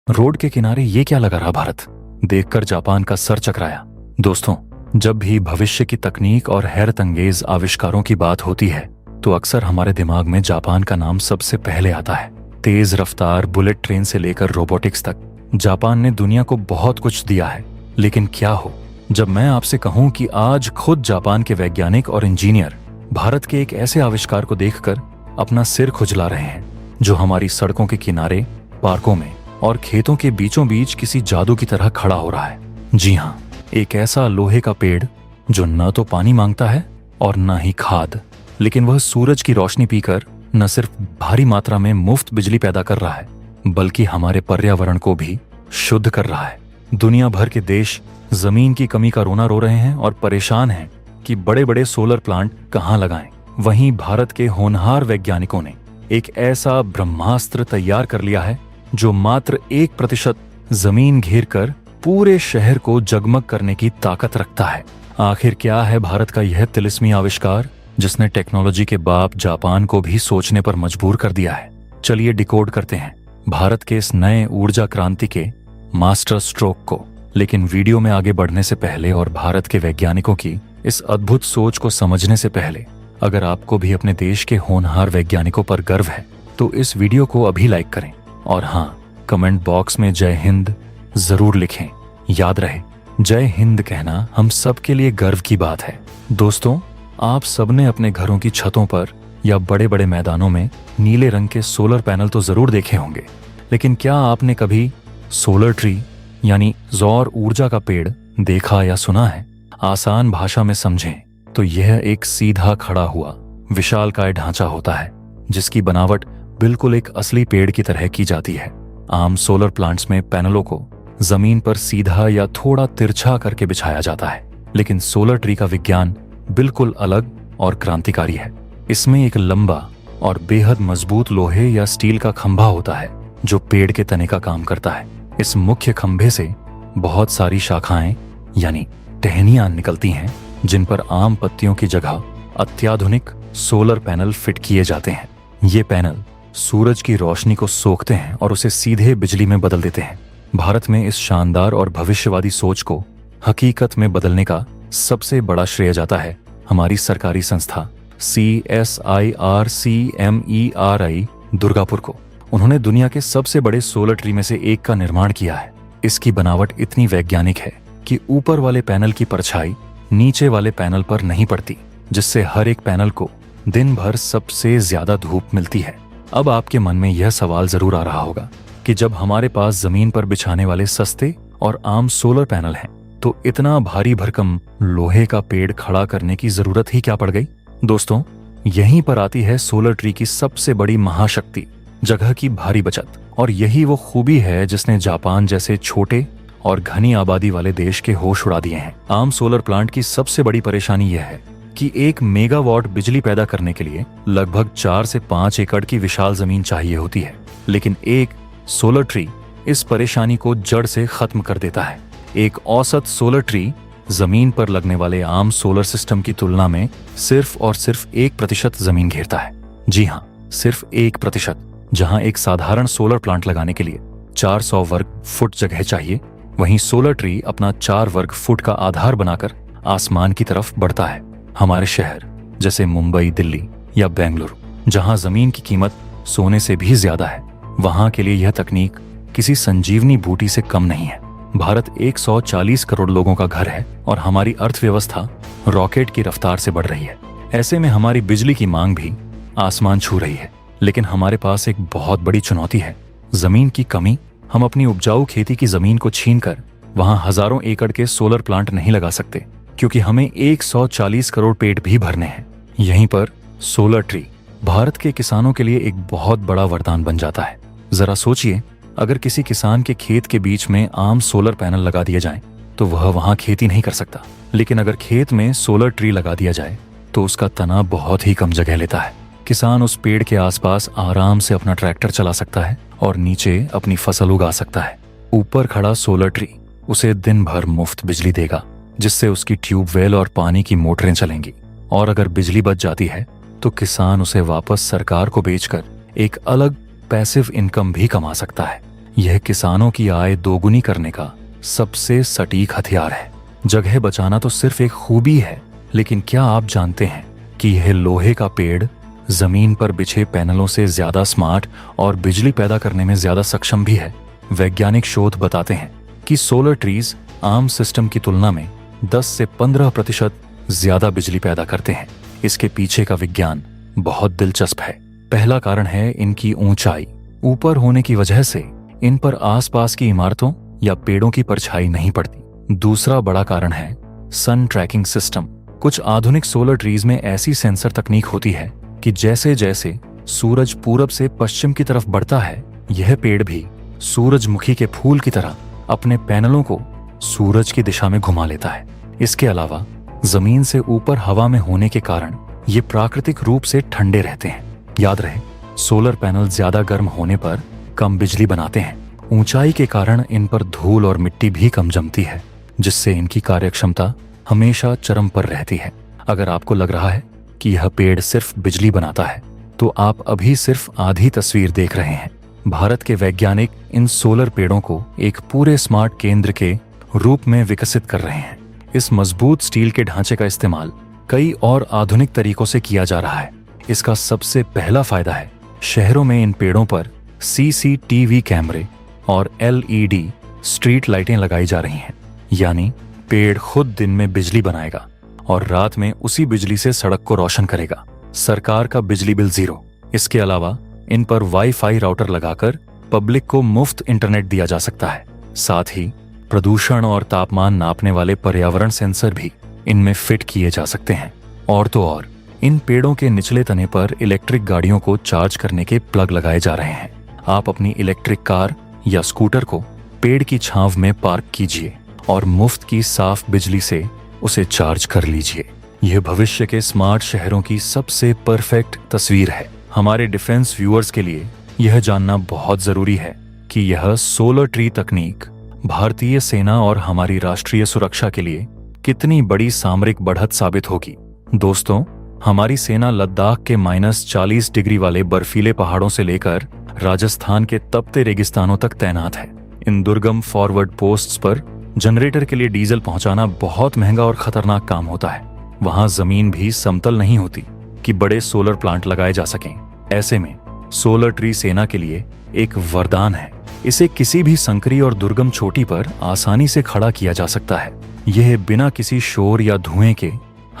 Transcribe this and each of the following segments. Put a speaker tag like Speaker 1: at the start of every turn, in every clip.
Speaker 1: Road के किनारे ये क्या लगा रहा भारत, देखकर जापान का सर चकराया। दोस्तों, जब भी भविष्य की तकनीक और हैरत अंगेज आविष्कारों की बात होती है तो अक्सर हमारे दिमाग में जापान का नाम सबसे पहले आता है। तेज रफ्तार बुलेट ट्रेन से लेकर रोबोटिक्स तक जापान ने दुनिया को बहुत कुछ दिया है। लेकिन क्या हो जब मैं आपसे कहूं कि आज खुद जापान के वैज्ञानिक और इंजीनियर भारत के एक ऐसे आविष्कार को देखकर अपना सिर खुजला रहे हैं जो हमारी सड़कों के किनारे, पार्कों में और खेतों के बीचों बीच किसी जादू की तरह खड़ा हो रहा है। जी हाँ, एक ऐसा लोहे का पेड़ जो न तो पानी मांगता है और न ही खाद, लेकिन वह सूरज की रोशनी पीकर न सिर्फ भारी मात्रा में मुफ्त बिजली पैदा कर रहा है बल्कि हमारे पर्यावरण को भी शुद्ध कर रहा है। दुनिया भर के देश जमीन की कमी का रोना रो रहे हैं और परेशान हैं कि बड़े बड़े सोलर प्लांट कहाँ लगाएं। वहीं भारत के होनहार वैज्ञानिकों ने एक ऐसा ब्रह्मास्त्र तैयार कर लिया है जो मात्र 1% जमीन घेर कर पूरे शहर को जगमग करने की ताकत रखता है। आखिर क्या है भारत का यह तिलिस्मी आविष्कार जिसने टेक्नोलॉजी के बाप जापान को भी सोचने पर मजबूर कर दिया है? चलिए डिकोड करते हैं भारत के इस नए ऊर्जा क्रांति के मास्टर स्ट्रोक को। लेकिन वीडियो में आगे बढ़ने से पहले और भारत के वैज्ञानिकों की इस अद्भुत सोच को समझने से पहले, अगर आपको भी अपने देश के होनहार वैज्ञानिकों पर गर्व है तो इस वीडियो को अभी लाइक करें और हाँ, कमेंट बॉक्स में जय हिंद जरूर लिखें। याद रहे, जय हिंद कहना हम सबके लिए गर्व की बात है। दोस्तों, आप सबने अपने घरों की छतों पर या बड़े बड़े मैदानों में नीले रंग के सोलर पैनल तो जरूर देखे होंगे, लेकिन क्या आपने कभी सोलर ट्री यानी सौर ऊर्जा का पेड़ देखा या सुना है? आसान भाषा में समझें तो यह एक सीधा खड़ा हुआ विशालकाय ढांचा होता है जिसकी बनावट बिल्कुल एक असली पेड़ की तरह की जाती है। आम सोलर प्लांट्स में पैनलों को जमीन पर सीधा या थोड़ा तिरछा करके बिछाया जाता है, लेकिन सोलर ट्री का विज्ञान बिल्कुल अलग और क्रांतिकारी है। इसमें एक लंबा और बेहद मजबूत लोहे या स्टील का खंभा होता है जो पेड़ के तने का काम करता है। इस मुख्य खंभे से बहुत सारी शाखाएं यानी टहनियां निकलती हैं जिन पर आम पत्तियों की जगह अत्याधुनिक सोलर पैनल फिट किए जाते हैं। ये पैनल सूरज की रोशनी को सोखते हैं और उसे सीधे बिजली में बदल देते हैं। भारत में इस शानदार और भविष्यवादी सोच को हकीकत में बदलने का सबसे बड़ा श्रेय जाता है हमारी सरकारी संस्था CSIRCMERI दुर्गापुर को। उन्होंने दुनिया के सबसे बड़े सोलर ट्री में से एक का निर्माण किया है। इसकी बनावट इतनी वैज्ञानिक है कि ऊपर वाले पैनल की परछाई नीचे वाले पैनल पर नहीं पड़ती, जिससे हर एक पैनल को दिन भर सबसे ज्यादा धूप मिलती है। अब आपके मन में यह सवाल जरूर आ रहा होगा कि जब हमारे पास जमीन पर बिछाने वाले सस्ते और आम सोलर पैनल हैं, तो इतना भारी भरकम लोहे का पेड़ खड़ा करने की जरूरत ही क्या पड़ गई? दोस्तों, यहीं पर आती है सोलर ट्री की सबसे बड़ी महाशक्ति, जगह की भारी बचत। और यही वो खूबी है जिसने जापान जैसे छोटे और घनी आबादी वाले देश के होश उड़ा दिए हैं। आम सोलर प्लांट की सबसे बड़ी परेशानी यह है कि 1 मेगावाट बिजली पैदा करने के लिए लगभग 4 से 5 एकड़ की विशाल जमीन चाहिए होती है, लेकिन एक सोलर ट्री इस परेशानी को जड़ से खत्म कर देता है। एक औसत सोलर ट्री जमीन पर लगने वाले आम सोलर सिस्टम की तुलना में सिर्फ और सिर्फ 1% जमीन घेरता है। जी हाँ, सिर्फ 1%। जहाँ एक साधारण सोलर प्लांट लगाने के लिए 400 वर्ग फुट जगह चाहिए, वहीं सोलर ट्री अपना 4 वर्ग फुट का आधार बनाकर आसमान की तरफ बढ़ता है। हमारे शहर जैसे मुंबई, दिल्ली या बेंगलुरु, जहां जमीन की कीमत सोने से भी ज्यादा है, वहां के लिए यह तकनीक किसी संजीवनी बूटी से कम नहीं है। भारत 140 करोड़ लोगों का घर है और हमारी अर्थव्यवस्था रॉकेट की रफ्तार से बढ़ रही है। ऐसे में हमारी बिजली की मांग भी आसमान छू रही है। लेकिन हमारे पास एक बहुत बड़ी चुनौती है, जमीन की कमी। हम अपनी उपजाऊ खेती की जमीन को छीनकर वहां हजारों एकड़ के सोलर प्लांट नहीं लगा सकते, क्योंकि हमें 140 करोड़ पेड़ भी भरने हैं। यहीं पर सोलर ट्री भारत के किसानों के लिए एक बहुत बड़ा वरदान बन जाता है। जरा सोचिए, अगर किसी किसान के खेत के बीच में आम सोलर पैनल लगा दिया जाए तो वह वहां खेती नहीं कर सकता, लेकिन अगर खेत में सोलर ट्री लगा दिया जाए तो उसका तना बहुत ही कम जगह लेता है। किसान उस पेड़ के आसपास आराम से अपना ट्रैक्टर चला सकता है और नीचे अपनी फसल उगा सकता है। ऊपर खड़ा सोलर ट्री उसे दिन भर मुफ्त बिजली देगा, जिससे उसकी ट्यूबवेल और पानी की मोटरें चलेंगी। और अगर बिजली बच जाती है तो किसान उसे वापस सरकार को बेचकर एक अलग पैसिव इनकम भी कमा सकता है। यह किसानों की आय दोगुनी करने का सबसे सटीक हथियार है। जगह बचाना तो सिर्फ एक खूबी है, लेकिन क्या आप जानते हैं कि यह लोहे का पेड़ जमीन पर बिछे पैनलों से ज्यादा स्मार्ट और बिजली पैदा करने में ज्यादा सक्षम भी है। वैज्ञानिक शोध बताते हैं कि सोलर ट्रीज आम सिस्टम की तुलना में 10 से 15% ज्यादा बिजली पैदा करते हैं। इसके पीछे का विज्ञान बहुत दिलचस्प है। पहला कारण है इनकी ऊंचाई। ऊपर होने की वजह से इन पर आसपास की इमारतों या पेड़ों की परछाई नहीं पड़ती। दूसरा बड़ा कारण है सन ट्रैकिंग सिस्टम। कुछ आधुनिक सोलर ट्रीज में ऐसी सेंसर तकनीक होती है कि जैसे जैसे सूरज पूरब से पश्चिम की तरफ बढ़ता है, यह पेड़ भी सूरजमुखी के फूल की तरह अपने पैनलों को सूरज की दिशा में घुमा लेता है। इसके अलावा जमीन से ऊपर हवा में होने के कारण ये प्राकृतिक रूप से ठंडे रहते हैं। याद रहे, सोलर पैनल ज्यादा गर्म होने पर कम बिजली बनाते हैं। ऊंचाई के कारण इन पर धूल और मिट्टी भी कम जमती है, जिससे इनकी कार्यक्षमता हमेशा चरम पर रहती है। अगर आपको लग रहा है कि यह पेड़ सिर्फ बिजली बनाता है, तो आप अभी सिर्फ आधी तस्वीर देख रहे हैं। भारत के वैज्ञानिक इन सोलर पेड़ों को एक पूरे स्मार्ट केंद्र के रूप में विकसित कर रहे हैं। इस मजबूत स्टील के ढांचे का इस्तेमाल कई और आधुनिक तरीकों से किया जा रहा है। इसका सबसे पहला फायदा है, शहरों में इन पेड़ों पर CCTV कैमरे और LED स्ट्रीट लाइटें लगाई जा रही हैं। यानी पेड़ खुद दिन में बिजली बनाएगा और रात में उसी बिजली से सड़क को रोशन करेगा। सरकार का बिजली बिल 0। इसके अलावा इन पर वाईफाई राउटर लगाकर पब्लिक को मुफ्त इंटरनेट दिया जा सकता है। साथ ही प्रदूषण और तापमान नापने वाले पर्यावरण सेंसर भी इनमें फिट किए जा सकते हैं। और तो और इन पेड़ों के निचले तने पर इलेक्ट्रिक गाड़ियों को चार्ज करने के प्लग लगाए जा रहे हैं। आप अपनी इलेक्ट्रिक कार या स्कूटर को पेड़ की छांव में पार्क कीजिए और मुफ्त की साफ बिजली से उसे चार्ज कर लीजिए। यह भविष्य के स्मार्ट शहरों की सबसे परफेक्ट तस्वीर है। हमारे डिफेंस व्यूअर्स के लिए यह जानना बहुत जरूरी है कि यह सोलर ट्री तकनीक भारतीय सेना और हमारी राष्ट्रीय सुरक्षा के लिए कितनी बड़ी सामरिक बढ़त साबित होगी। दोस्तों, हमारी सेना लद्दाख के -40 डिग्री वाले बर्फीले पहाड़ों से लेकर राजस्थान के तपते रेगिस्तानों तक तैनात है। इन दुर्गम फॉरवर्ड पोस्ट्स पर जनरेटर के लिए डीजल पहुंचाना बहुत महंगा और खतरनाक काम होता है। वहां जमीन भी समतल नहीं होती कि बड़े सोलर प्लांट लगाए जा सकें। ऐसे में सोलर ट्री सेना के लिए एक वरदान है। इसे किसी भी संकरी और दुर्गम चोटी पर आसानी से खड़ा किया जा सकता है। यह बिना किसी शोर या धुएं के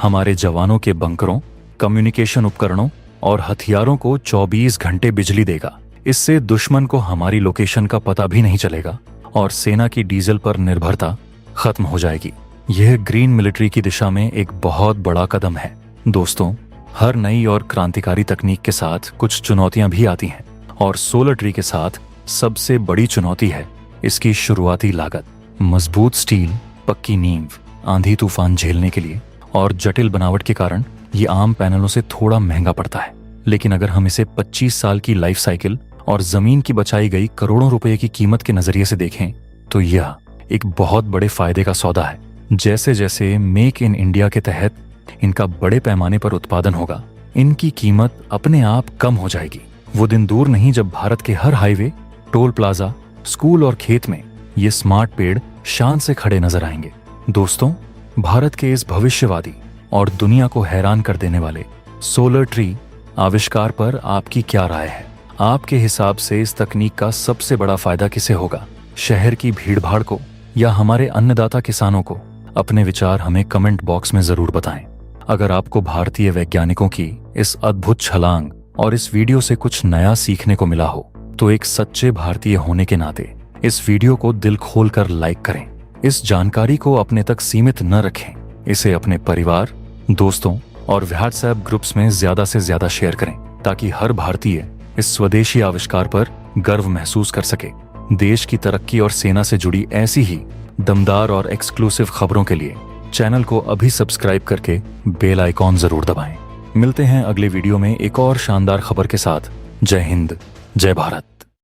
Speaker 1: हमारे जवानों के बंकरों, कम्युनिकेशन उपकरणों और हथियारों को 24 घंटे बिजली देगा। इससे दुश्मन को हमारी लोकेशन का पता भी नहीं चलेगा और सेना की डीजल पर निर्भरता खत्म हो जाएगी। यह ग्रीन मिलिट्री की दिशा में एक बहुत बड़ा कदम है। दोस्तों, हर नई और क्रांतिकारी तकनीक के साथ कुछ चुनौतियां भी आती हैं और सोलर ट्री के साथ सबसे बड़ी चुनौती है इसकी शुरुआती लागत। मजबूत स्टील, पक्की नींव, आंधी तूफान झेलने के लिए और जटिल बनावट के कारण ये आम पैनलों से थोड़ा महंगा पड़ता है। लेकिन अगर हम इसे 25 साल की लाइफ साइकिल और जमीन की बचाई गई करोड़ों रुपए की कीमत के नजरिए से देखें तो यह एक बहुत बड़े फायदे का सौदा है। जैसे जैसे मेक इन इंडिया के तहत इनका बड़े पैमाने पर उत्पादन होगा, इनकी कीमत अपने आप कम हो जाएगी। वो दिन दूर नहीं जब भारत के हर हाईवे, टोल प्लाजा, स्कूल और खेत में ये स्मार्ट पेड़ शान से खड़े नजर आएंगे। दोस्तों, भारत के इस भविष्यवादी और दुनिया को हैरान कर देने वाले सोलर ट्री आविष्कार पर आपकी क्या राय है? आपके हिसाब से इस तकनीक का सबसे बड़ा फायदा किसे होगा? शहर की भीड़भाड़ को या हमारे अन्नदाता किसानों को? अपने विचार हमें कमेंट बॉक्स में जरूर बताएं। अगर आपको भारतीय वैज्ञानिकों की इस अद्भुत छलांग और इस वीडियो से कुछ नया सीखने को मिला हो, तो एक सच्चे भारतीय होने के नाते इस वीडियो को दिल खोलकर लाइक करें। इस जानकारी को अपने तक सीमित न रखें। इसे अपने परिवार, दोस्तों और व्हाट्सएप ग्रुप्स में ज्यादा से ज्यादा शेयर करें ताकि हर भारतीय इस स्वदेशी आविष्कार पर गर्व महसूस कर सके। देश की तरक्की और सेना से जुड़ी ऐसी ही दमदार और एक्सक्लूसिव खबरों के लिए चैनल को अभी सब्सक्राइब करके बेल आइकॉन जरूर दबाएं। मिलते हैं अगले वीडियो में एक और शानदार खबर के साथ। जय हिंद, जय भारत।